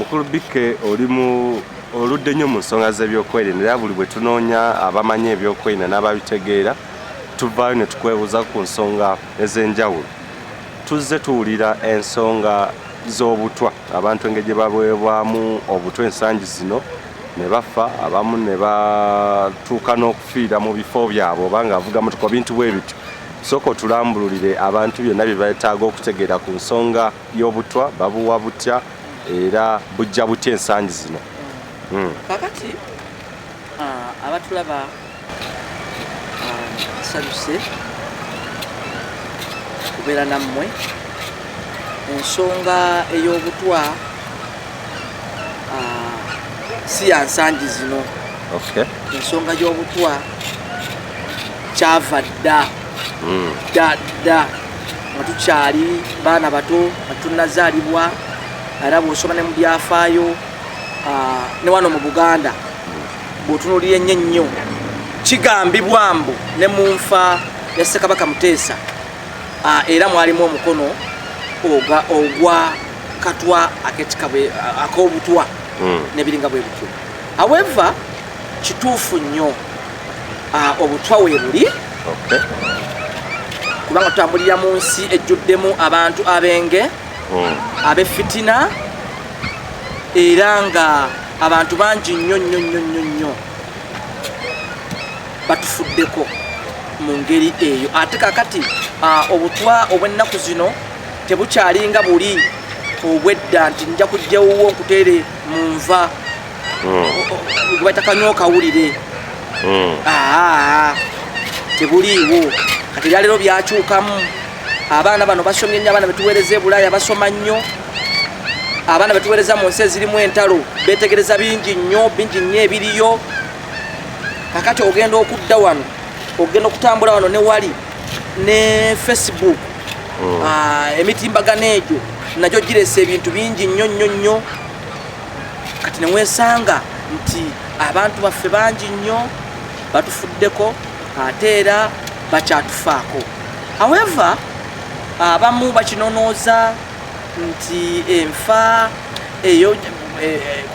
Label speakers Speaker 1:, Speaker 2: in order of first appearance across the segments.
Speaker 1: Mukulu Bike oli mu oludde nnyo mu nsonga z'ebyokwerinda era buli bwe tunoonya abamanyi ebyokwerinda n'ababitegeera tuvaayo ne tukwebuuza ku nsonga ez'enjawulo. Tuzze tuwulira ensonga z'obutwa, abantu engeri gye baweebwamu obutwa ensangi zino ne bafa, abamu ne batuuka n'okufiira mu bifo byabwe oba ng'avuga motoka bintu bwe bityo. Sooka otulambululire abantu byonna bye beetaaga okutegeera ku nsonga y'obutwa, babuwa butya era bujja butya ensangi zino.
Speaker 2: Kakati abatulaba nsanyuse kubeera nammwe. Ensonga ey'obutwa si ya nsangi zino. Ensonga y'obutwa kyava dda nga tukyali baana bato nga tunnazaalibwa, era bw'osoma ne mu byafaayo ne wano mu Buganda bw'otunuulira ennyo kigambibwa mbu ne mu nfa ya Ssekabaka Muteesa era mwalimu omukono ogwa katwa ak'obutwa n'ebiringa bwe bityo. However, kituufu nnyo obutwa weebuli kubanga tutambulira mu nsi ejjuddemu abantu ab'enge, ab'effitina, era nga abantu bangi nnyo batufuddeko mu ngeri eyo. Ate kakati obutwa obw'ennaku zino tebukyalinga buli obwedda nti nja kujjawuwo nkuteere mu nva gwe bayita kanyookawulire. Tebuliiwo. Kati ebyaleero byakyukamu. Abaana bano basomye nnyo, abaana betuweereza e Bulaaya basoma nnyo, abaana betuweereza mu nsi ezirimu entalo beetegereza bingi nnyo ebiriyo. Kakati ogenda okudda wano, ogenda okutambula wano ne wali ne Facebook, emitimbagano egyo nagyo gireese ebintu bingi nnyo. Kati ne weesanga nti abantu baffe bangi nnyo batufuddeko ate era bakyatufaako. However, abamu bakinonooza nti enfa eyo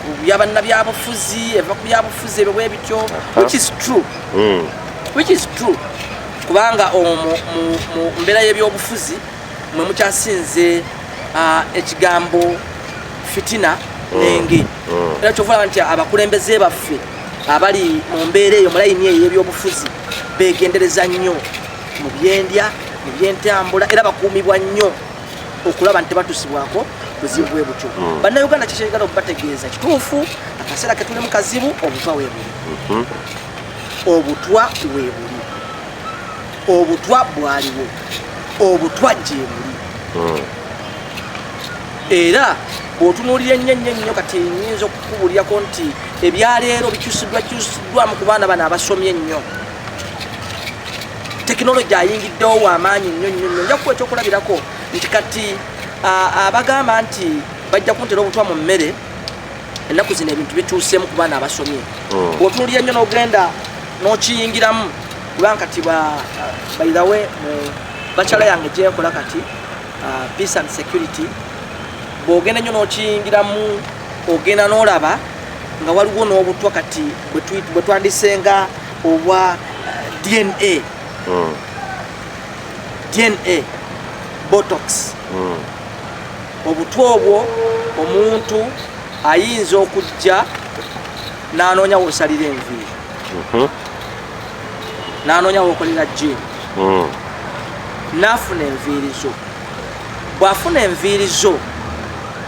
Speaker 2: ku byabannabyabufuzi eva ku byabufuzi ebyo bwe bityo, which is true kubanga mu mbeera y'ebyobufuzi mwe mukyasinze ekigambo fitina n'enge. Era kyova nti abakulembeze baffe abali mu mbeera eyo mu layini eyo y'ebyobufuzi beegendereza nnyo mu byendya, mu byentambula, era bakuumibwa nnyo okulaba nti tebatusibwako buzibu bwe butyo. Bannayuganda kyekyagala okubategeeza kituufu, akaseera ke tuli mu kazibu, obutwa weebuli. Obutwa weebuli. Obutwa bwaliwo. Obutwa gyebuli. Era bw'otunuulira ennyo kati nnyinza okukubuuliako nti ebyaleero bikyusiddwamu ku baana bano abasomye ennyo. Tekinologi ayingiddewo w'amaanyi nnyo. Nja kukuwa ekyokulabirako nti kati abagamba nti bajja kuntera obutwa mu mmere, ennaku zino ebintu bituuseemu ku baana abasomye. Bw'otunuulira ennyo n'ogenda n'okiyingiramu kubanga kati bayirawe mu bakyala yange gyenkola kati peace and security, bw'ogenda nnyo n'okiyingiramu ogenda n'olaba nga waliwo n'obutwa kati bwe twandisenga obwa DNA botox. Obutwa obwo omuntu ayinza okujja n'anoonya wosalira enviiri, n'anoonya wokolera gym, n'afuna enviiri zo. Bw'afuna enviiri zo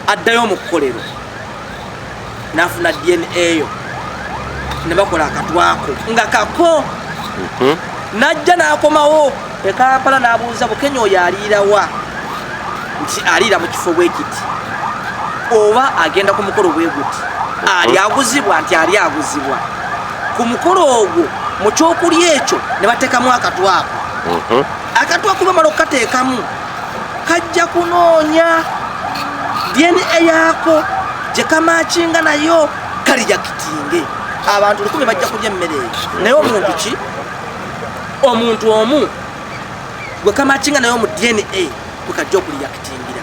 Speaker 2: addayo mu kkolero n'afuna DNA yo ne bakola akatwako nga kako. Najja n'akomawo e Kampala n'abuuza Bukenya oyo aliirawa, nti aliira mu kifo bwe kiti oba agenda ku mukolo bwe guti, ali aguzibwa nti ali aguzibwa ku mukolo ogwo. Mu kyokulya ekyo ne bateekamu akatwako. Akatwako bamala okukateekamu kajja kunoonya DNA yaako gye kamaakinga nayo kalija kitinge. Abantu 100 bajja kulya emmere eyo, naye omuntu ki? Omuntu omu gwe kamaakinga nayo mu DNA gwe kajja okuliyakitingira.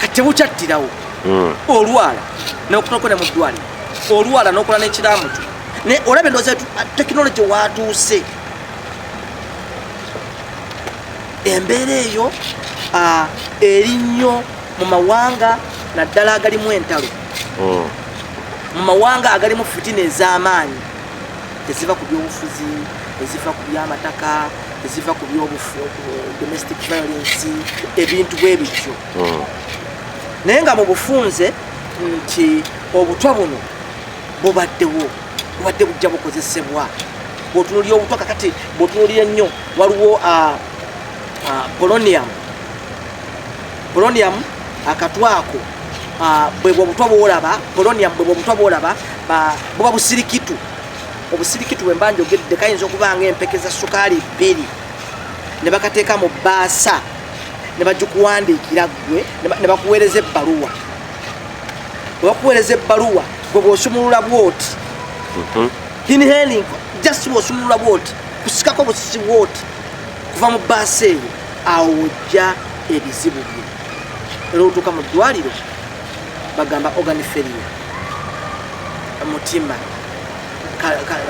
Speaker 2: Kati tebukyattirawo. olwala n'okutoko ne mu ddwaliro olwala n'okola n'ekiramuto ne olabye ndowooza tekinologi watuuse embeera eyo eri nnyo mu mawanga naddala agalimu entalo mu mawanga agalimu fitina ez'amaanyi eziva ku byobufuzi eziva ku byamataka eziva ku domestic violence ebintu bwe bityo naye nga mu bufunze nti obutwa buno bubaddewo bubadde bujja bukozesebwa bw'otunuulira obutwa kakati bw'otunuulira ennyo waliwo polonium akatwako bwebwe obutwa bwolaba polonium bwebwe obutwa bwolaba buba busirikitu obusirikitu bwe mba njogedde kayinza okuba nga empeke za sukaali 2 ne bakateeka mu bbaasa ne bagikuwandiikira ggwe ne bakuweereza ebbaluwa bwe bakuweereza ebbaluwa gwe bw'osumulula bwoti inhaling just bw'osumulula bwoti kusikako busisi bwoti kuva mu bbaasa eyo awo ojja ebizibu bye era otuuka mu ddwaliro bagamba organiferio mutima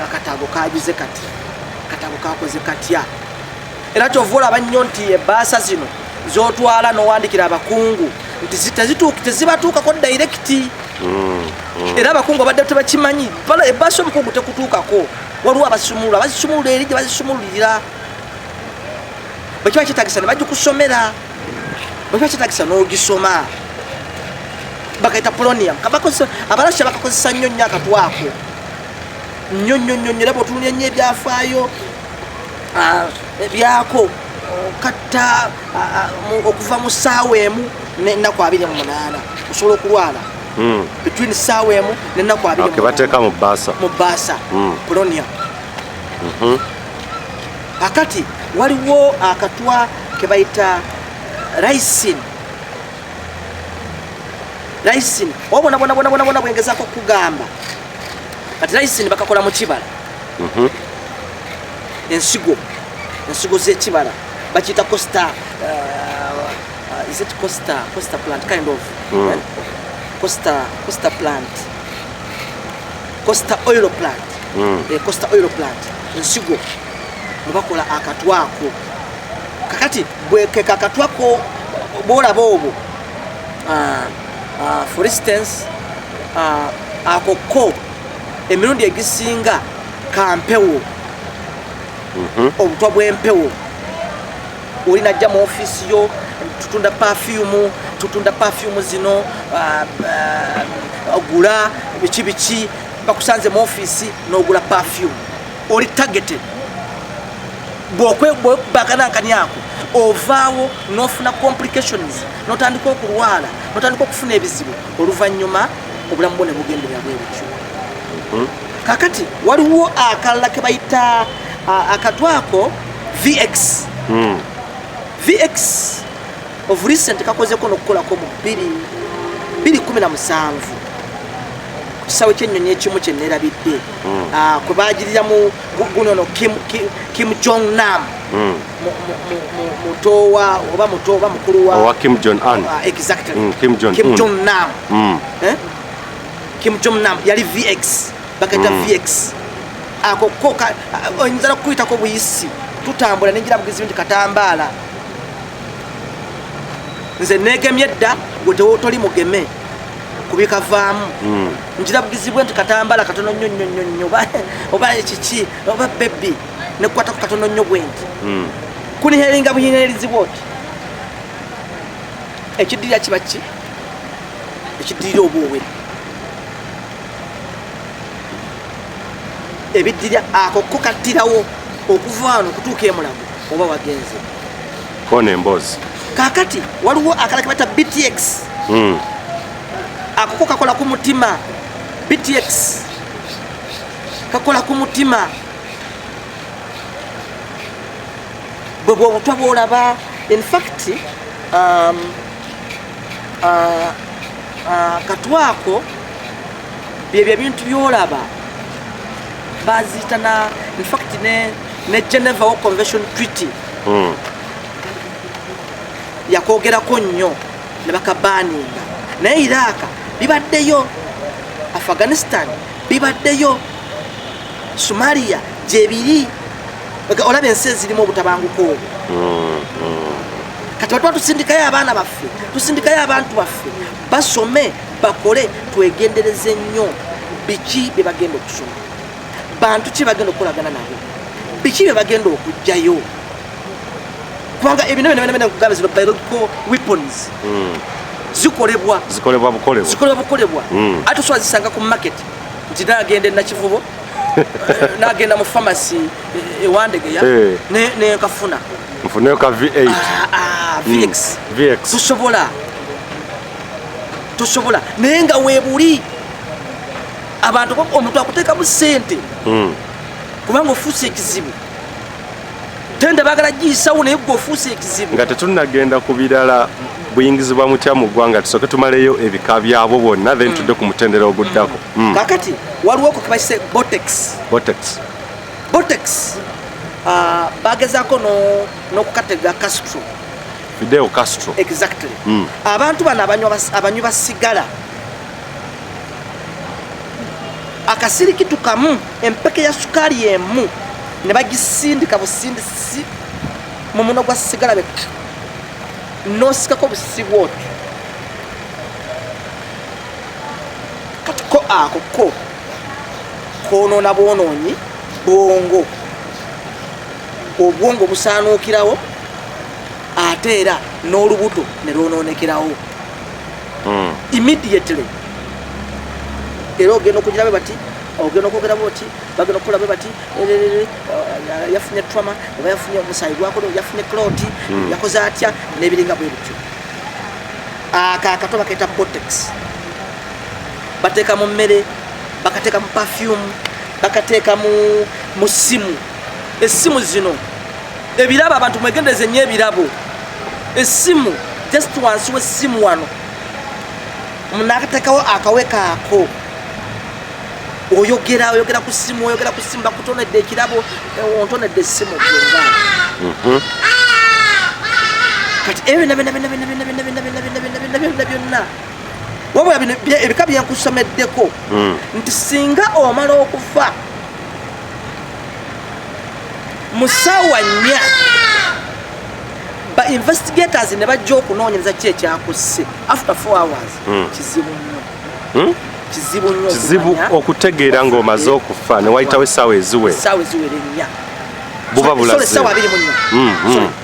Speaker 2: akataago kagize kati akataago kakoze katya era kyova olaba nnyo nti ebbaasa zino zotwala n'owandikira abakungu nti tezibatuukako dairekiti era abakungu abadde tebakimanyi ebbaasa omukungu tekutuukako waliwo abasumulula bazisumulula eri gye bazisumululira bwe kiba kitagisa ne bagikusomera bwe kiba kitagisa n'ogisoma bakaita polonium abalasha bakakozesa nnyo nnyo akatwako nnyo nnyo nnyo era bw'otunulya nnyo ebyafaayo byako katta okuva mu ssaawa emu n'ennaku 28 osobola okulwala between ssaawa emu n'ennaku 20
Speaker 1: bateeka mu bbaasa
Speaker 2: polonium akati waliwo akatwa ke bayita ricin obona bwengezaako okugamba kati ricin bakakola mu kibala ensigo z'ekibala bakiyita costa is it costa plant kind of costa plant costa oil plant ensigo mubakola akatwako kakati bwekeka akatwako bolaba obwo for instance akoko emirundi egisinga kampewo obutwa bw'empewo oli najja mu ofiisi yo tutunda perfume zino ogula biki bakusanze mu ofiisi n'ogula perfume oli targeted bw'okubakanankani ako ovaawo n'ofuna complications n'otandika okulwala n'otandika okufuna ebizibu oluvannyuma obulamu bwo ne bugenderera bwe butyo kakati waliwo akalala ke bayita akatwako VX of recent kakozeko n'okukolako mu 2017 ku kisaawe ky'ennyonyi ekimu kye neerabidde kwe baagirira mu gunono Kim Jong Nam mutowa oba mukulu wa
Speaker 1: Kim Jong Un
Speaker 2: exactly
Speaker 1: Kim Jong
Speaker 2: Nam Kim Jong Nam yali VX bakayita VX akoko oyinza n'okuyitako buyisi tutambula nengira bugizi nti katambaala nze neegemye edda gwe toli mugeme kubikavaamu njira bugizibwe nti katambaala katono nnyo oba ekiki oba bebi nekukwatako katono nnyo bwenti kuniheringa buyinerizibwa oti ekidirira kiba ki ekidirira obwowe ebiddirya akoko kattirawo okuva wano okutuuka emulago oba wagenze
Speaker 1: kone emboozi
Speaker 2: kakati waliwo akala kebata BTX akoko kakola ku mutima BTX kakola ku mutima bwe obutwa bwolaba in fact katwako byebyo ebintu byolaba bazita in fact ne Geneva Convention Treaty yakwogerako nnyo ne bakabaninga naye Iraq bibaddeyo, Afghanistan bibaddeyo, Somalia gyebiri. Olaba ensi ezirimu obutabanguko obwo. Kati batwa tusindikayo abaana baffe, tusindikayo abantu baffe basome bakole, twegendereze nnyo biki bye bagenda okusoma, bantu ki bagenda okukolagana nabo, biki bye bagenda okujjayo, kubanga ebino kugamba zino biological weapons zikolebwa bukolebwa ate osobola zisanga ku market nti nagenda nakivubo nagenda mu pharmacy ewandegeya nekafuna
Speaker 1: nfuneyo ka V8
Speaker 2: VX tosobola naye nga weebuli abantu omuntu akuteekamu ssente kubanga ofuuse ekizibu tenda bagala giyisawo naye gwe ofuuse ekizibu
Speaker 1: nga tetunagenda ku birala buyingizibwa mutya mu ggwanga tusooke tumaleyo ebika byabo bonna then tudde ku mutendera oguddako.
Speaker 2: Kakati waliwo ko kebayise Botex bagezaako n'okukatega Fidel Castro. Exactly. Abantu bano abanywi basigala akasirikitu kamu empeke ya sukali emu ne bagisindika busindisi mu muno gwa sigala beka nosikako busisi bwoti kati ko ako konoona bwonoonyi bwongo obwongo busaanuukirawo ate era n'olubuto ne lwonoonekerawo immediately. Era ogenda okugira be bati, ogenda okwogera boti, bagenda okukola be bati, yafunye trauma, oba yafunye omusaayi gwakolo, yafunye clot, yakoze atya n'ebiringa bwe bityo. Akato bakaita Botex. Bateeka mu mmere, bakateeka mu perfume, bakateeka mu simu. Essimu zino ebirabo abantu mwegendereze nnyo ebirabo. Essimu just wansi w'essimu wano munakateekawo akaweka ako oyogera ku simu bakutonedde ekirabo ontonedde essimu gyonna. Kati ebyo byonna wabula bino ebika byenkusomeddeko nti singa omala okufa mu ssaawa 4 ba investigators ne bajja okunoonyereza ki ekyakusse after 4 hours. Kizibu
Speaker 1: okutegeera ng'omaze okufa ne wayitawo essaawa eziwera
Speaker 2: ennya
Speaker 1: buba bulaze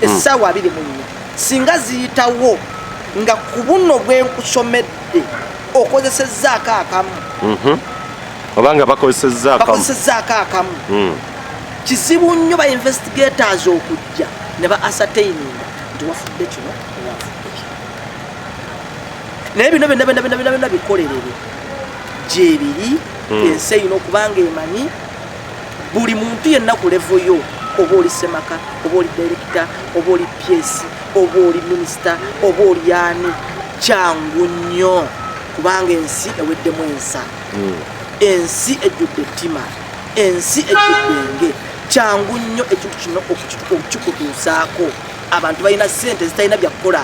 Speaker 2: essaawa 24 singa ziyitawo nga ku buno bwenkusomedde okozesezzaako akamu
Speaker 1: obanga bakozesezzaako akamu
Speaker 2: kizibu nnyo ba investigators okujja ne ba ascertaininga nti wafudde kino naye bino byonna bikolerere gyebiri ensi eyina okubanga emanyi buli muntu yenna ku levo yo, oba oli semaka, oba oli director, oba oli PS, oba oli minister, oba oli ani, kyangu nnyo kubanga ensi eweddemu ensa, ensi ejjudde ettima, ensi ejjudde enge. Kyangu nnyo ekintu kino okukikutuusaako. Abantu balina ssente zitalina byakukola,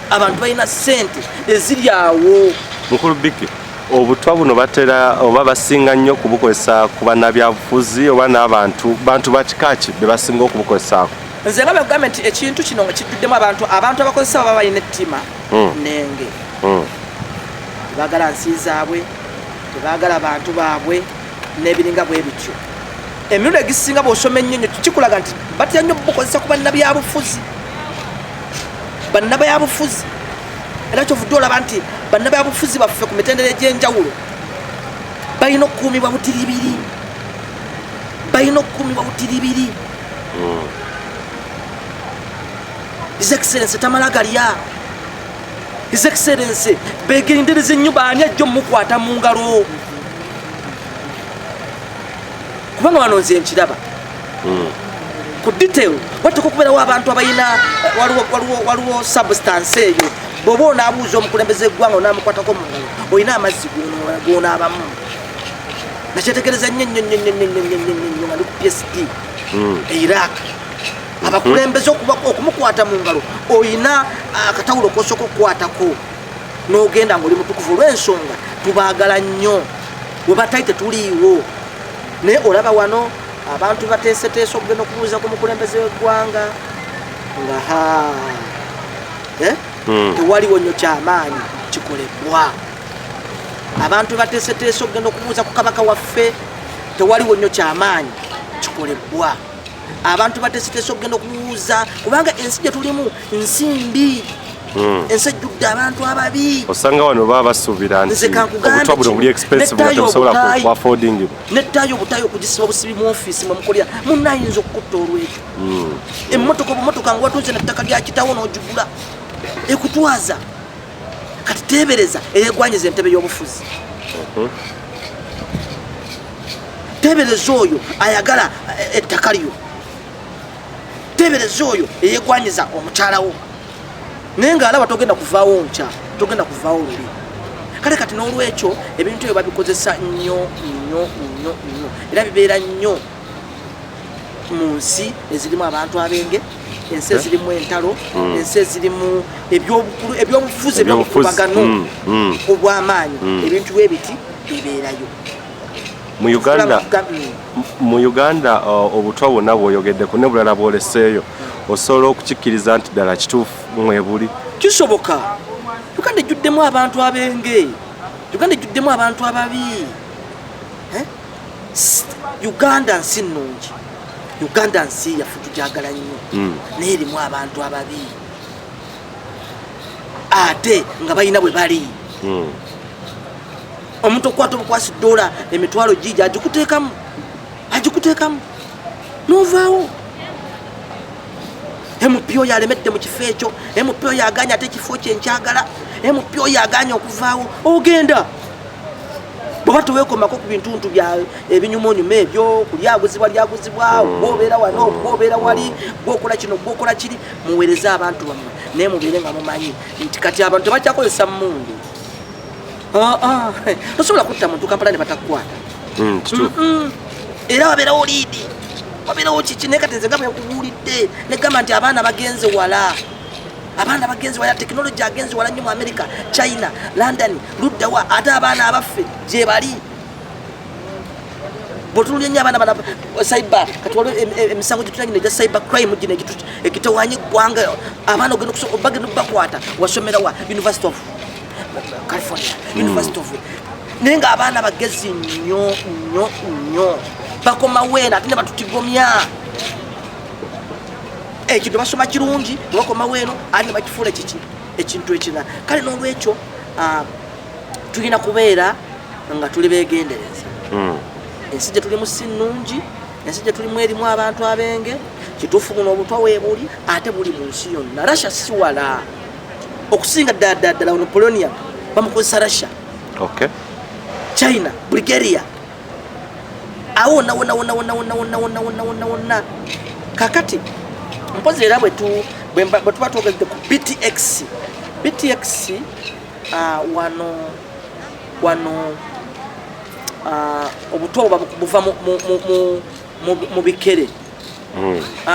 Speaker 2: abantu balina ssente eziri awo.
Speaker 1: Mukulu Biki, obutwa buno batera oba basinga nnyo kubukozesa ku bannabyabufuzi oba n'abantu bakika ki be basinga okubukozesaako?
Speaker 2: Nze nga bagamba nti ekintu kino nga kijjuddemu abantu abakozesa baba balina ettima nenge, tebaagala nsi zaabwe, tebaagala bantu baabwe n'ebiringa bwe bityo. Emirundi egisinga bw'osoma ennyo kikulaga nti batya nnyo bukozesa ku bannabyabufuzi. Era kyovudde olaba nti bannabyabufuzi baffe ku mitendera egy'enjawulo balina okukuumibwa butiribiri. His Excellency tamala galya. His Excellency begendereze nnyo baani ajja omukwata mu ngalo. Kubanga wano nze nkiraba ku detail wateka okubeerawo abantu abalina waliwo substance eyo bw'oba onaabuuza omukulembeze eggwanga onaamukwatako mu ngalo olina amazzi goonaabamu. Nakyetegereza nnyo nga ndi ku PSD Iraq abakulembeze okumukwata mu ngalo olina akatawulo k'osooka okukwatako n'ogenda ng'oli mutukuvu olw'ensonga tubaagala nnyo we batayi tetuliiwo naye olaba wano abantu bateeseteese okugenda okubuuza ku mukulembeze w'eggwanga nga tewaliwo nnyo kyamaanyi kikolebwa. Abantu bateeseteese okugenda okubuuza ku kabaka waffe tewaliwo nnyo kyamaanyi kikolebwa. Abantu bateeseteese okugenda okubuuza kubanga ensi gye tulimu nsi mbi, ensi ejjudde abantu ababi.
Speaker 1: Osanga wano baba basuubira nti obutwa buno buli expensive nga tebusobola ku affording.
Speaker 2: Nettaayo obutayo okugisiba obusibi mu ofiisi mwe mukolera munnayinza okukutta olwekyo. Emmotoka nga watuuze nettaka lya kitawo n'ogigula ekutwaza kati teebereza eyeegwanyiza entebe y'obufuzi. Teebereza oyo ayagala ettaka lyo, teebereza oyo eyeegwanyiza omukyalawo naye ng'alaba togenda kuvaawo nkya, togenda kuvaawo luli. Kale kati n'olwekyo ebintu ebyo babikozesa nnyo era bibeera nnyo mu nsi ezirimu abantu abenge, ensi ezirimu entalo, ensi ezirimu ebyobufuzi ebyobukubagano obw'amaanyi, ebintu bwe biti bibeerayo.
Speaker 1: Mu Uganda obutwa bwonna bw'oyogeddeko ne bulala bw'oleseeyo osobola okukikkiriza nti ddala kituufu mwebuli?
Speaker 2: Kisoboka. Uganda ejjuddemu abantu abenge, Uganda ejjuddemu abantu ababi. Uganda nsi nnungi, Uganda nsi yaffe tugyagala nnyo naye erimu abantu ababi ate nga balina bwe bali. Omuntu okwata obukwasi $1 emitwalo gigi agikuteekamu n'ovaawo. MP oyo alemedde mu kifo ekyo, MP oyo aganya ate ekifo kye nkyagala, MP oyo aganya okuvaawo, ogenda bw'oba teweekomako ku bintuntu bya ebinyumonyuma ebyo kulyaguzibwa gw'obeera wano gw'obeera wali gw'okola kino gw'okola kiri. Muweereze abantu bammwe naye mubeere nga mumanyi nti kati abantu tebakyakozesa mmundu. Tosobola kutta muntu Kampala ne batakukwata. Era wabeerawo liidi, wabeerawo kiki naye kati nze nga bwekubuulidde negamba nti abaana bagenze wala, tekinologi agenze wala nnyo mu America, China, London, luddawa ate abaana abaffe gye bali. Bw'otunulya nnyo abaana cyber kati waliwo emisango gye tulina egya cyber crime gino ekitawanya eggwanga, abaana bagenda bakwata wasomera wa University of California, University of naye ng'abaana bagezi nnyo bakoma weena ate ne batutigomya. Ekintu basoma kirungi bakoma weeno ate ne bakifuula ekintu ekirala. Kale n'olwekyo tulina kubeera nga tuli beegendereza. Ensi gye tulimu si nnungi, ensi gye tulimu erimu abantu abenge. Kituufu buno obutwa weebuli ate buli mu nsi yonna. Russia si wala okusinga ddala ono Polonia bamukozesa Russia. China, Bulgaria awo wonna. Kakati mpozi era bwe tuba twogedde ku BTX wano obutwa buva mu bikere.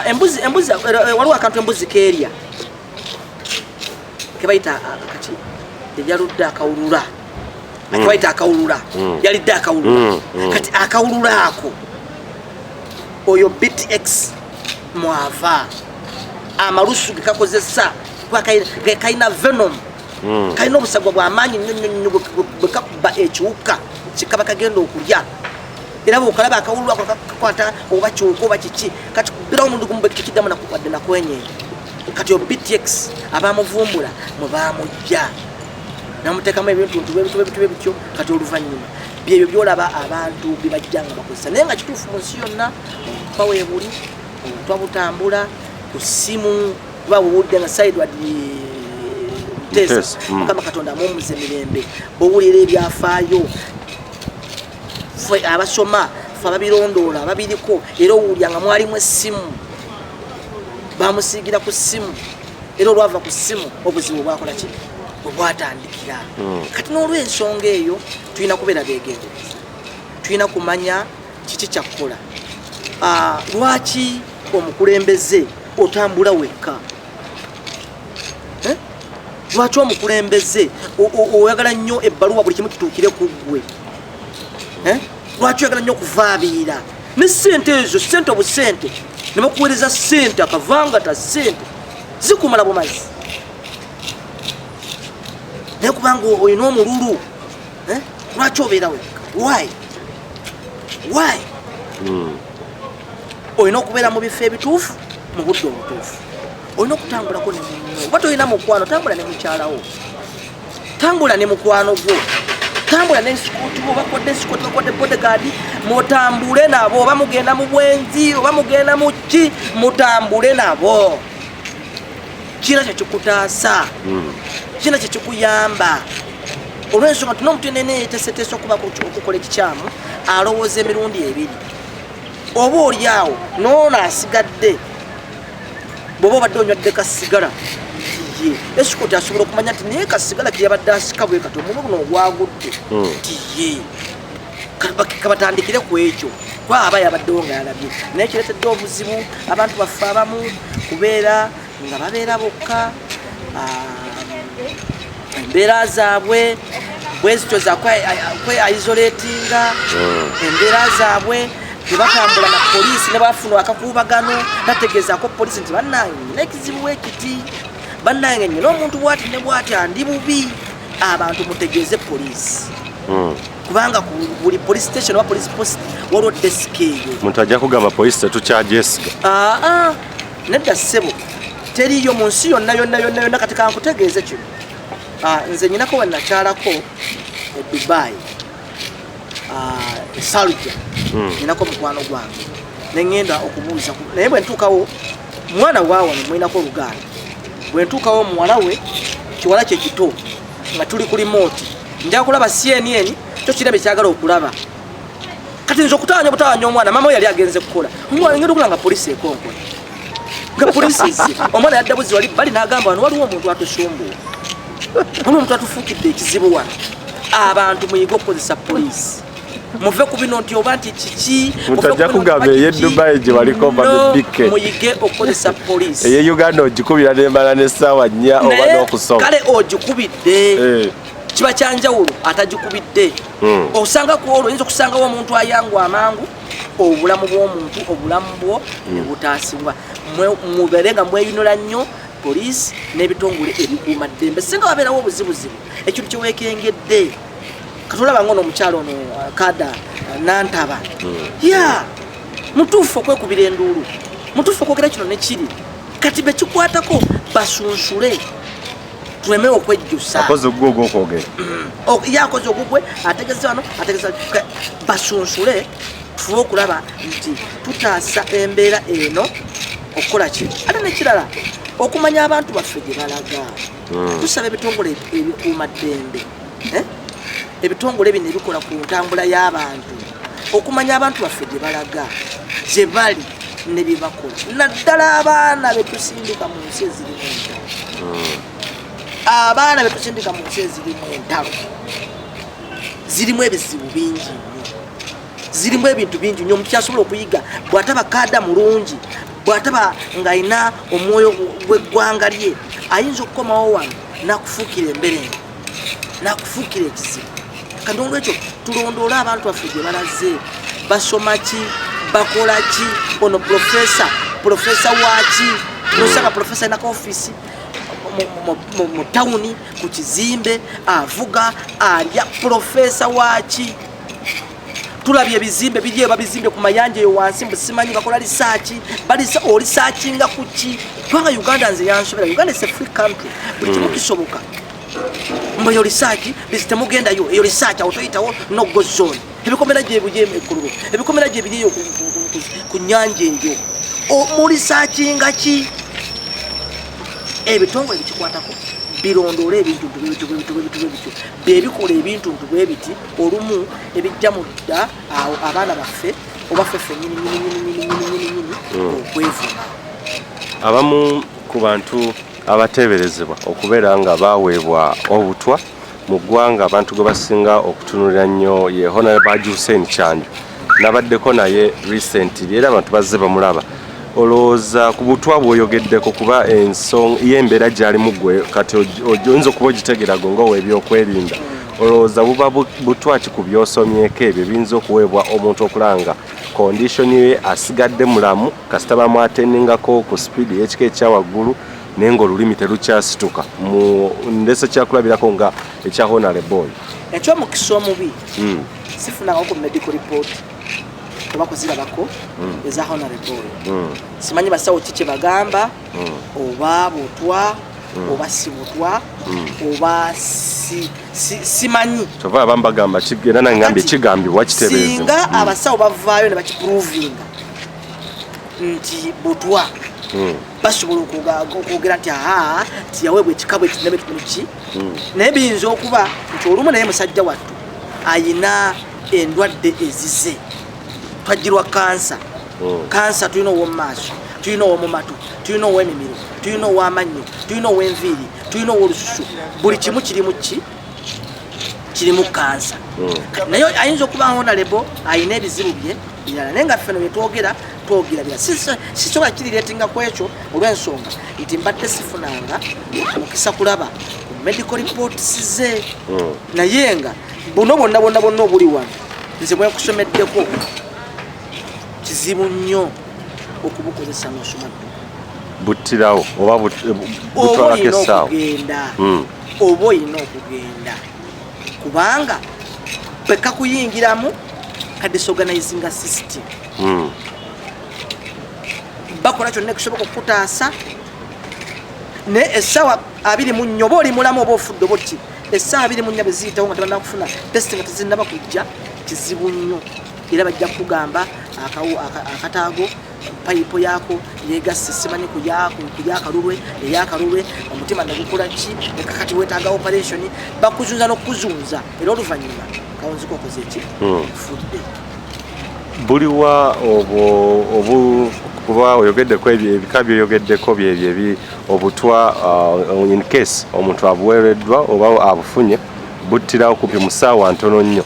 Speaker 2: Embuzi waliwo akantu embuzi keerya kebayita kati ejaludde akawulula, kebayita akawulula, yalidde akawulula. Kati akawulula ako oyo BTX mwava amalusu gekakozesa kalina venom, kalina obusagwa bw'amaanyi nnyo bwekakuba ekiwuka kikaba kagenda okulya. Era bw'okalaba akawululu ako kakwata oba kiwuka oba kiki kati kubirawo omuntu gumu bekikiddamu nakukwadde nakwenyeenya. Kati BTX abamuvumbula mwe baamujja namuteekamu ebintu bityo. Kati oluvannyuma byebyo byolaba abantu bibajja nga bakozesa naye nga kituufu mu nsi yonna obutwa weebuli, obutwa butambula ku ssimu kuba bwewulidde nga Sideward Mutesa Mukama Katonda amumuze mirembe bwowulira ebyafaayo ffe abasoma ffe ababirondoola ababiriko era owulya nga mwalimu essimu bamusiigira ku ssimu era olwava ku ssimu obuzibu bwakola ki bwe bwatandikira. Kati n'olw'ensonga eyo tulina kubeera beegendereza, tulina kumanya kiki kyakukola. Lwaki omukulembeze otambula wekka? lwaki omukulembeze oyagala nnyo ebbaluwa buli kimu kituukire ku ggwe lwaki oyagala nnyo okuvaabirira ne ssente ezo ssente obusente ne bakuweereza ssente akavangata ssente zikumala bumazi naye kubanga olina omululu lwaki obeera wekka why olina okubeera mu bifo ebituufu mu budde obutuufu olina okutambulako ne munno oba tolina mukwano tambula ne mukyalawo tambula ne mukwano gwo tambula n'esikuuti bo bakodde esikuuti bakodde bodegaadi mutambule nabo oba mugenda mu bwenzi oba mugenda mu ki mutambule nabo kina kyekikutaasa kina kyekikuyamba olw'ensonga tuna omuntu enene yeteeseteese okubako okukola ekikyamu alowooza emirundi ebiri oba oli awo noono asigadde bw'oba obadde onywadde kasigala tiye esikuuti asobola okumanya nti naye kasigala keyabadde asika bwe kati omubi guno ogwagudde tiye kabatandikire ku ekyo kuba aba yabaddewo nga yalabye naye kireetedde obuzibu abantu baffe abamu kubeera nga babeera bokka embeera zaabwe bwezityo zakwe-isolatinga embeera zaabwe tebatambula na poliisi ne bafuna akakuubagano tategeezako poliisi nti bannange nyina ekizibu ekiti bannange nyina omuntu bwati ne bwati andi bubi abantu mutegeeze poliisi kubanga ku buli police station oba police post waliwo desiki eyo
Speaker 1: muntu ajja kugamba poliisi tetukyajesiga
Speaker 2: nedda ssebo teriyo mu nsi yonna kati kankutegeeze kino nze nyinako wenakyalako Dubai Salja nyinako mukwano gwange neŋŋenda okubuuza naye bwe ntuukawo mwana waawo nemwinako oluganda bwe ntuukawo muwala we kiwala kye kito nga tuli ku limoti njagala kulaba CNN kyo kirebe kyagala okulaba kati nze okutawanya obutawanya omwana mama we yali agenze kukola omwana ngenda okulanga poliisi ekonkola nga poliisi omwana yadda buzi wali bali n'agamba wano waliwo omuntu atusumbuwa waliwo omuntu atufuukidde ekizibu wano abantu muyige okukozesa poliisi muve ku bino nti oba nti kiki
Speaker 1: mutajja kugamba eye Dubai gye waliko babike
Speaker 2: muyige okukozesa poliisi
Speaker 1: eye Uganda ogikubira n'emala n'essaawa 4 oba n'okusoma
Speaker 2: kale ogikubidde kiba kyanjawulo atagikubidde osanga ku olwo oyinza okusangawo omuntu ayangu amangu obulamu bw'omuntu obulamu bwo ne butaasibwa mubeere nga mweyunula nnyo poliisi n'ebitongole ebikuuma ddembe singa wabeerawo obuzibuzibu ekintu kyeweekengedde katolaba ngono omukyalo ono kada nantaba mutuufu okwekubira enduulu mutuufu okwogera kino nekiri kati bekikwatako basunsule tuleme okwejjusa
Speaker 1: akoze ogugwe okwogera
Speaker 2: yakoze ogugwe ategeze wano ategeze basunsule tufuba okulaba nti tutaasa embeera eno okukola ki ate nekirala okumanya abantu baffe gye balaga tusaba ebitongole ebikuuma ddembe ebitongole bino ebikola ku ntambula y'abantu okumanya abantu baffe gye balaga gye bali ne bye bakola naddala abaana betusindika mu nsi ezirimu entalo abaana betusindika mu nsi ezirimu entalo zirimu ebizibu bingi nnyo zirimu ebintu bingi nnyo omuntu kyasobola okuyiga bw'ataba kaada mulungi bw'ataba ng'alina omwoyo gw'eggwanga lye ayinza okukomawo wano nakufuukira emberenge nakufuukira ekizibu kati olwekyo tulondoola abantu baffe gye balaze basoma ki bakola ki ono profesa waki nosanga profesa alina kaofiisi mu tawuni ku kizimbe avuga alya profesa waki tulabye ebizimbe biri babizimbye ku mayanja eyo wansi mbusimanyi bakola lisaaki olisaakinga ku ki kubanga Uganda nze yansobera Uganda is a free country buli kimu kisoboka mba yo lisaaki bizitemugendayo eyo lisaaki awo toyitawo no go zone ebikomera gye bujeme ekkululu ebikomera gye biriyo ku nyanja eyo mulisaakinga ki ebitongole bikikwatako birondoole ebintu bebikola ebintu bwe biti olumu ebijja mu dda awo abaana baffe oba ffeffe nyini okwevuma
Speaker 1: abamu ku bantu abateeberezebwa okubeera nga baweebwa obutwa mu ggwanga abantu gwe basinga okutunulira nnyo ye Honorable Haji Hussein Kyanjo nabaddeko naye recently era abantu bazze bamulaba olowooza ku butwa bw'oyogeddeko kuba ensonga y'embeera gy'alimu ggwe kati oyinza okuba ogitegeerago ng'ow'ebyokwerinda olowooza buba butwa ki ku by'osomyeko ebyo biyinza okuweebwa omuntu okulanga kondishoni ye asigadde mulamu kasita bamwatendingako ku sipiidi y'ekika ekyawaggulu naye ng'olulimi terukyasituka ndese kyakulabirako nga ekya honorable
Speaker 2: ekyomukisa omubi sifunako ku medical report tebakuzirabako eza honorable simanyi basawo ki kye bagamba oba butwa oba si butwa oba simanyi
Speaker 1: kyova abamu bagamba era nangambye kigambibwa kiteeberezebwa
Speaker 2: singa abasawo bavaayo ne bakipuruvinga nti butwa basobola okwogera nti aha tiyaweebwa ekikabo ekinebekiki naye biyinza okuba nti olumu naye musajja wattu ayina endwadde ezize twajjirwa kansa kansa tulina ow'omumaaso tulina ow'omumatu tulina ow'emimiro tulina ow'amannyo tulina ow'enviiri tulina ow'olususu buli kimu kirimu kansa naye ayinza okuba honorable ayina ebizibu bye birala naye nga ffeno byetwogera bira sisobola kirireetinga ku ekyo olw'ensonga nti mbadde sifunanga mukisa kulaba ku medical reports ze naye nga buno bonna obuli wano nze bwekusomeddeko kizibu nnyo okubukozesa n'osomadde
Speaker 1: buttirawo oba butwalako essaawa
Speaker 2: oba olina okugenda kubanga bekakuyingiramu ka disorganizing system bakola kyonna ekusoboka okukutaasa naye essaawa 24 oba oli mulamu oba ofudde oba ki essaawa 24 bwe ziyitawo nga tebanakufuna testi nga tezinnaba kujja kizibu nnyo era bajja kukugamba akataago payipo yaako yegasse simanyi kuyakalulwe eyakalulwe omutima nagukola ki ekakati wetaaga operation bakuzunza n'okuzunza era oluvannyuma kawunzika okoze eki fudde
Speaker 1: buliwa kuba oyogeddeko ebika byoyogeddeko byebyo obutwa in case omuntu abuweereddwa oba abufunye buttirawo kupya musaawa ntono nnyo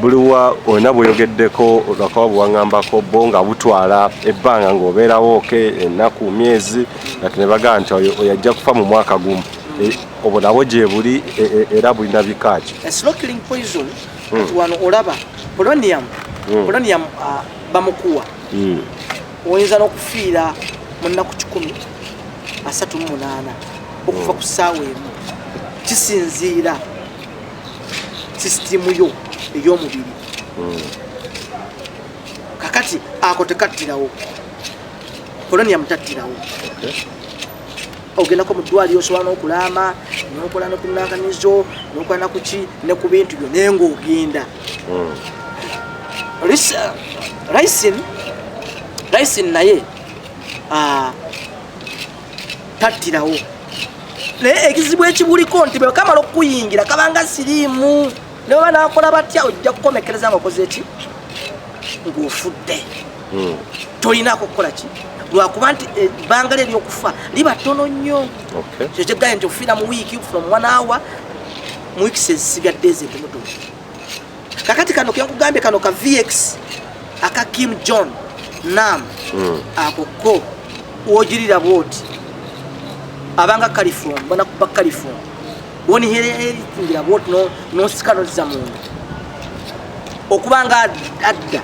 Speaker 1: buliwa olina bweyogeddeko lwakawa buwaŋŋambako bo nga butwala ebbanga ng'obeerawo ennaku myezi ati ne bagamba nti oyajja kufa mu mwaka gumu obwo nabwo gye buli era bulina bikaaki
Speaker 2: slow killing poison wano olaba polonium bamukuwa oyinza n'okufiira mu nnaku 138 okuva ku ssaawa emu kisinziira sisitimu yo ey'omubiri kakati ako tekattirawo polonium tattirawo ogendako mu ddwaliro osobola n'okulaama n'okola nokunakanizo n'okola nakuki ne ku bintu byo naye ng'ogenda ricin naye tattirawo naye ekizibu ekibuliko nti bekamala okukuyingira kabanga siriimu ne baba nakola batya ojja kukomekereza nga okoze eki ng'ofudde tolinaako kukola ki lwakuba nti ebbanga lye ery'okufa liba ttono nnyo kyo kyegaye nti ofiira mu wiiki from 1 hour mu wiiki ezisigadde ezentonotono kakati kano kenkugambye kano ka VX aka Kim John Nam akoko wogirira bwoti abanga California bana kuba California woni here ngira bwoti no sikano za mungu okubanga adda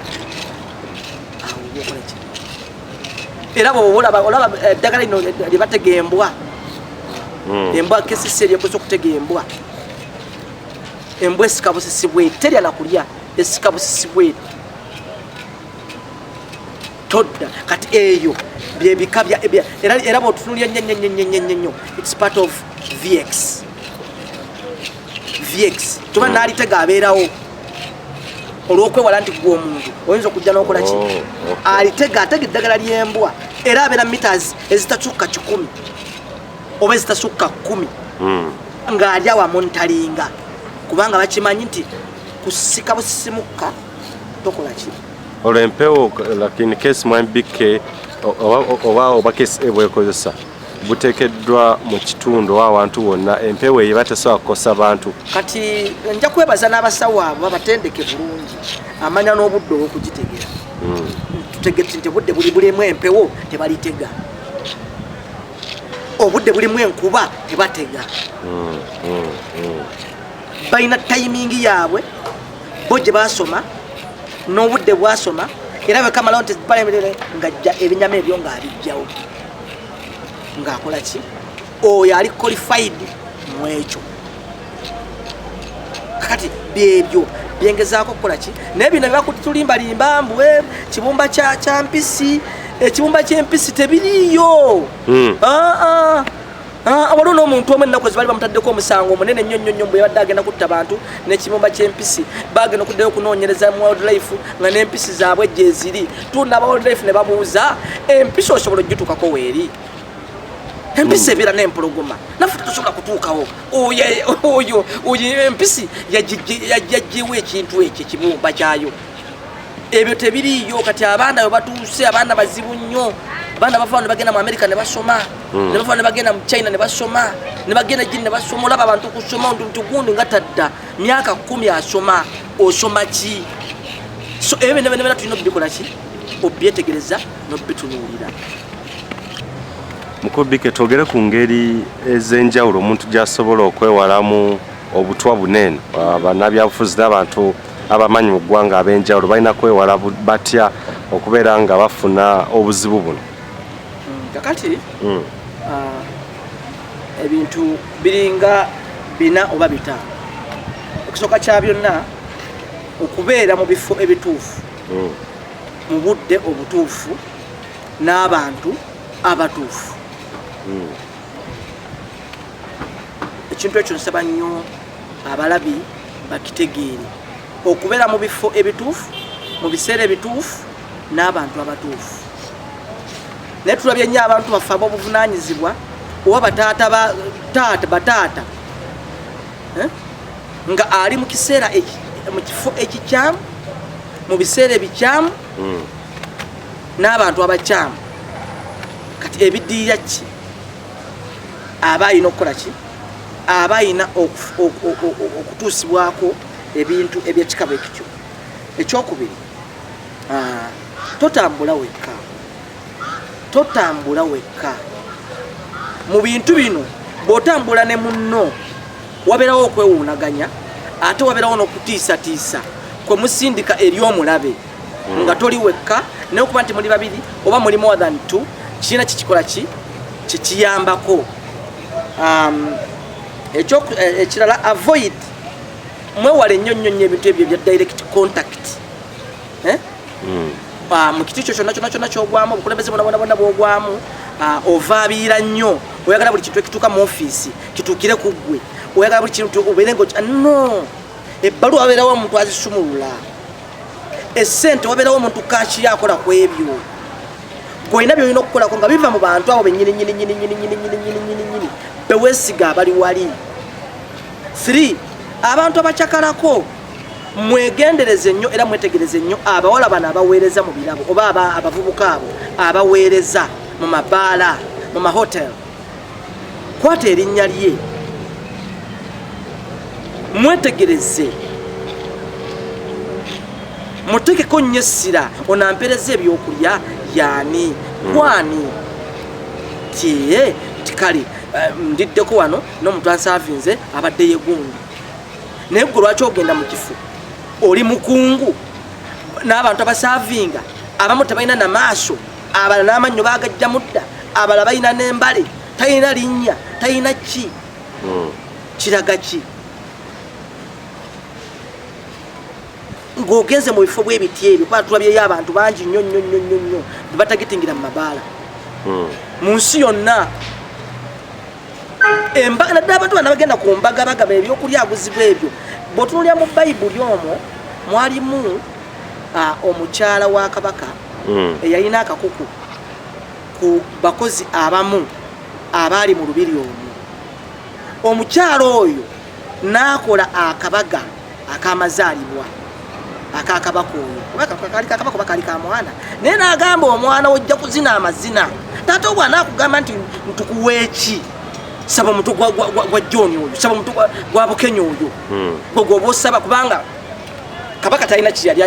Speaker 2: era olaba eddagala lino lyebategembwa embwa kesisi eryekoze okutegembwa embwa esikabusisibwe terya nakulya esikabusisibwe todda kati eyo byebika era bwotutunulya nnyo it's part of VX tuba naalitega abeerawo olw'okwewala nti gwe omuntu oyinza okujja n'okola ki atega eddagala ly'embwa era abeera meters ezitasukka 100 oba ezitasukka 10 ng'ali awamontalinga kubanga bakimanyi nti kusika busisimuka tokola ki
Speaker 1: olw'empewo lakini kesi mwambike oba kesi ebwekozesa buteekeddwa mu kitundu awantu wonna empewo eyo batesobola kukosa bantu
Speaker 2: kati nja kwebaza n'abasawo abo babatendeke bulungi amanya n'obudde obw'okugitegera tutegete nti obudde buli bulimu empewo tebalitega obudde bulimu enkuba tebatega balina timing yaabwe bo gye basoma n'obudde bwasoma era bekamalawo nti balemerere ngajja ebinyama ebyo ng'abijjawo ng'akola ki oyo ali qualified mu ekyo kakati byebyo byengezaako kukola ki naye bino byebakutulimbalimba mbu kibumba kya mpisi ekibumba ky'empisi tebiriiyo waliwo n'omuntu omu ennaku ezibali bamutaddeko omusango omunene nnyo bwe yabadde agenda kutta bantu n'ekibumba ky'empisi bagenda okuddayo okunoonyereza mu wildlife nga n'empisi zaabwe gye ziri tunda aba wildlife ne babuuza empisi osobola ogituukako weeri empisi ebeera n'empologoma naffe tetusobola kutuukawo oyo empisi yajjewo ekintu ekyo ekibumba kyayo ebyo tebiriiyo kati abaana bwe batuuse abaana bazibu nnyo abaana bava ne bagenda mu America ne basoma ne bava ne bagenda mu China ne basoma ne bagenda gini ne basoma olaba abantu kusoma omuntu gundi nga tadda myaka 10 asoma osoma ki so ebyo ne tulina obikola ki obyetegereza n'obitunuulira
Speaker 1: Mukubike togere ku ngeri ez'enjawulo omuntu gy'asobola okwewalamu obutwa bunene bannabyabufuzi n'abantu abamanyi mu ggwanga ab'enjawulo balina kwewala batya okubeera nga bafuna obuzibu buno
Speaker 2: kakati ebintu biringa 4 oba 5 okusooka kya byonna okubeera mu bifo ebituufu mu budde obutuufu n'abantu abatuufu ekintu ekyo nsaba nnyo abalabi bakitegeere okubeera mu bifo ebituufu mu biseera ebituufu n'abantu abatuufu naye tulabye nnyo abantu baffe ab'obuvunaanyizibwa oba bataata nga ali mu kiseera mu kifo ekikyamu mu biseera ebikyamu n'abantu abakyamu kati ebiddirira ki aba alina okukola ki aba alina okutuusibwako ebintu ebyekika bwe kityo ekyokubiri totambula wekka mu bintu bino bw'otambula ne munno wabeerawo okwewuunaganya ate wabeerawo n'okutiisatiisa kwe musindika eri omulabe nga toli wekka naye okuba nti muli babiri oba muli more than 2 kiina kikikola ki kikiyambako ekirala avoid mwewale nnyo ebintu ebyo bya direct contact mu kitu kyo kyonna kyogwamu obukulembeze bonna bwogwamu ovaabiira nnyo oyagala buli kintu ekituuka mu ofiisi kituukire ku ggwe oyagala buli kintu obeere no ebbaluwa wabeerawo omuntu azisumulula essente wabeerawo omuntu kakiya akola ku ebyo gwolina byolina okukolako nga biva mu bantu abo bennyini beweesiga abali wali 3 abantu abakyakalako mwegendereze nnyo era mwetegereze nnyo abawala bano abaweereza mu birabo oba abavubuka abo abaweereza mu mabaala mu mahoteli kwata erinnya lye mwetegereze mutekeko nnyo essira onampereza ebyokulya yaani kwani tiye tikali ndiddeko wano n'omuntu ansaavinze abadde yegundi naye gwe lwaki ogenda mu kifo oli mukungu n'abantu abasaavinga abamu tebalina na maaso abala n'amannyo bagajja mudda abala balina n'embale talina linnya talina ki kiraga ki ng'ogenze mu bifo bw'ebiti ebyo kuba tulabyeyo abantu bangi nnyo bebatagetingira mu mabaala mu nsi yonna naddala abantu bana bagenda ku mbaga bagaba ebyokulya aguzibwa ebyo bw'otunulira mu bayibuli omwo mwalimu omukyala wa kabaka eyalina akakuku ku bakozi abamu abaali mu lubiri omwo omukyala oyo n'akola akabaga akamazaalibwa akakabaka oyo kali kakabaka oba kali ka mwana naye n'agamba omwana ojja kuzina amazina taata obwana akugamba nti ntukuweeki saba omuntu gwa John oyo saba omuntu gwa Bukenya oyo gwoba osaba kubanga kabaka talina kiyali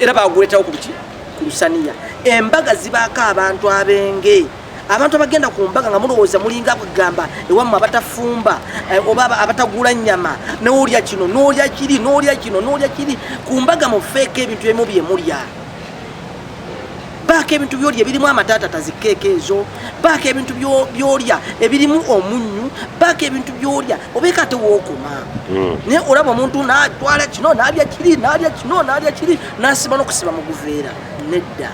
Speaker 2: era baguleetawo ku lusaniya embaga zibaako abantu abenge abantu abagenda ku mbaga nga mulowooza mulinga kugamba ewammwe abatafumba oba abatagula nnyama n'olya kino n'olya kiri n'olya kino n'olya kiri ku mbaga mufeeko ebintu ebimu bye mulya baako ebintu byolya ebirimu amataatata zikeeka ezo baako ebintu byolya ebirimu omunnyu baako ebintu byolya obeeka ate wookoma naye olaba omuntu natwala kino n'alya kiri n'alya kino n'alya kiri n'asiba n'okusiba mu guveera nedda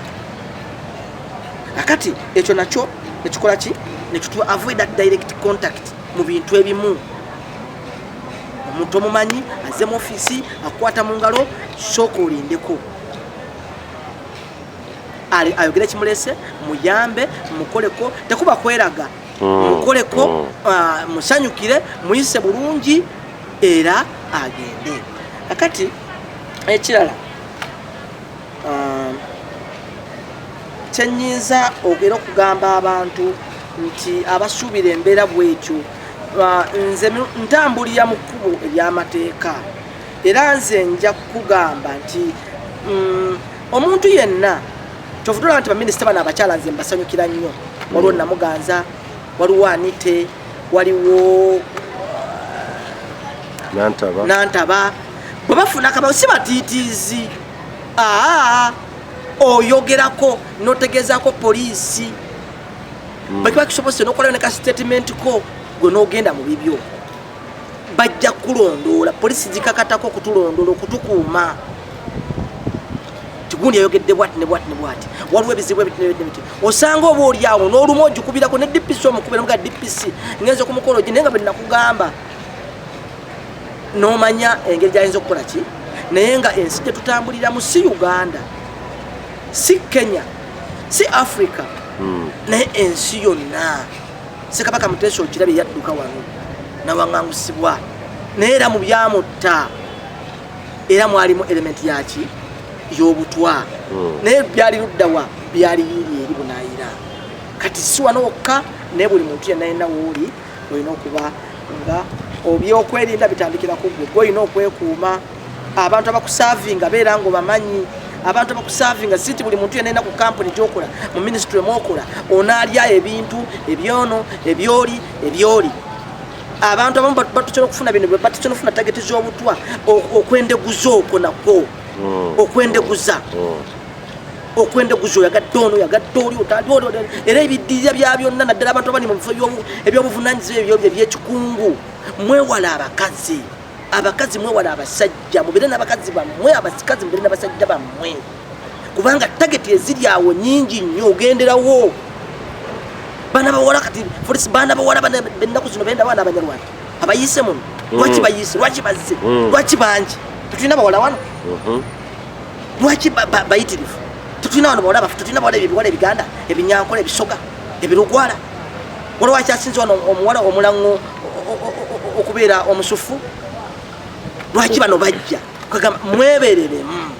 Speaker 2: akati ekyo nakyo nekikola ki nekitu avoid that direct contact mu bintu ebimu omuntu omumanyi azze mu ofiisi akwata mu ngalo sooka olindeko ayogere kimulese muyambe mukoleko tekuba kweraga mukoleko musanyukire muyise bulungi era agende akati ekirala kyenyinza ogera okugamba abantu nti abasuubira embeera bwetyo nze ntambulira mu kkubo ery'amateeka era nze nja kukugamba nti omuntu yenna kyovudula nti baminisita bano abakyala nze mbasanyukira nnyo waliwo Namuganza waliwo Anite waliwo Nantaba bwe bafuna akabawo si batiitiizi oyogerako notegezaako poliisi bakiba kisobose nokola ne ka statement ko gwe n'ogenda mu bibyo bajja kulondoola poliisi zikakatako okutulondoola okutukuuma kigundi yayogedde bwati ne bwati ne bwati waliwo ebizibu ebiti osanga oba oli awo n'olumu ogikubirako ne DPC omukubira muga DPC ngenza okumukolo naye nga bwe nakugamba n'omanya engeri gyayinza okukola ki naye nga ensi gye tutambuliramu si Uganda si Kenya si Africa naye ensi yonna Ssekabaka Muteesa okirabye yadduka wano nawaŋŋangusibwa naye era mu byamutta era mwalimu element yaki y'obutwa naye byali luddawa byali yiri eri bunaayira kati si wano wokka naye buli muntu yenna yenna wooli olina okuba nga obyokwerinda bitandikirako gwe olina okwekuuma abantu abakusaavinga beera ng'obamanyi abantu abakusaavinga si nti buli muntu yenna ku kampuni gyokola mu minisitule mwokola onaalya ebintu ebyono ebyoli abantu abamu batusobola okufuna bino batusobola okufuna tageti z'obutwa okwendeguza okwo nakwo okwendeguza oyagadde ono oyagadde oli era ebiddirira bya byonna naddala abantu abali mu bifo ebyobuvunanyizibwa ebyekikungu mwewala abakazi mwewala abasajja mubire n'abakazi bammwe abasikazi mubire n'abasajja bammwe kubanga tageti eziri awo nyingi nnyo ogenderawo bana bawala kati polisi bana bawala bennaku zino benda wana abanyarwanda abayise muno lwaki bayise lwaki bazze lwaki bangi tutulina bawala wano lwaki bayitirifu tutulina wano bawala bafu tutulina bawala ebiwala ebiganda ebinyankola ebisoga ebirugwala waliwo akyasinze wano omuwala omulaŋŋo okubeera omusufu lwaki bano bajja kagamba mwebereremu